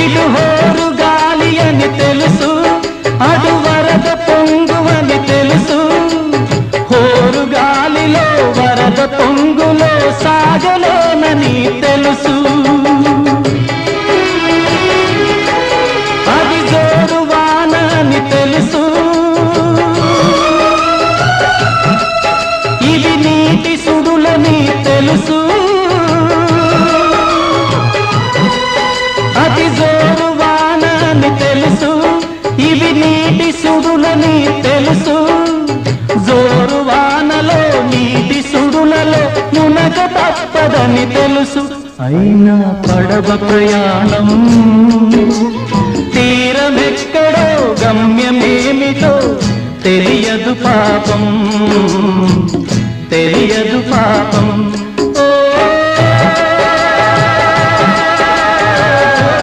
ఇటు హోరు గాలి అని తెలుసు, అటు వరద పొంగువని తెలుసు. హోరు గాలిలో వరద పొంగులో సాగలేనని తెలుసు. అది జోరు వాన అని తెలుసు, ఇది నీటి సుడులని తెలుసు. అది జోరు వాన అని తెలుసు, ఇవి నీటి సుడులని తెలుసు. జోరు వానలో నీటి సుడులలో మునగ తప్పదని తెలుసు. అయినా పడవ ప్రయాణం తీరమెక్కడో గమ్యమేమిటో తెలియదు పాపం, తెలియదు పాపం.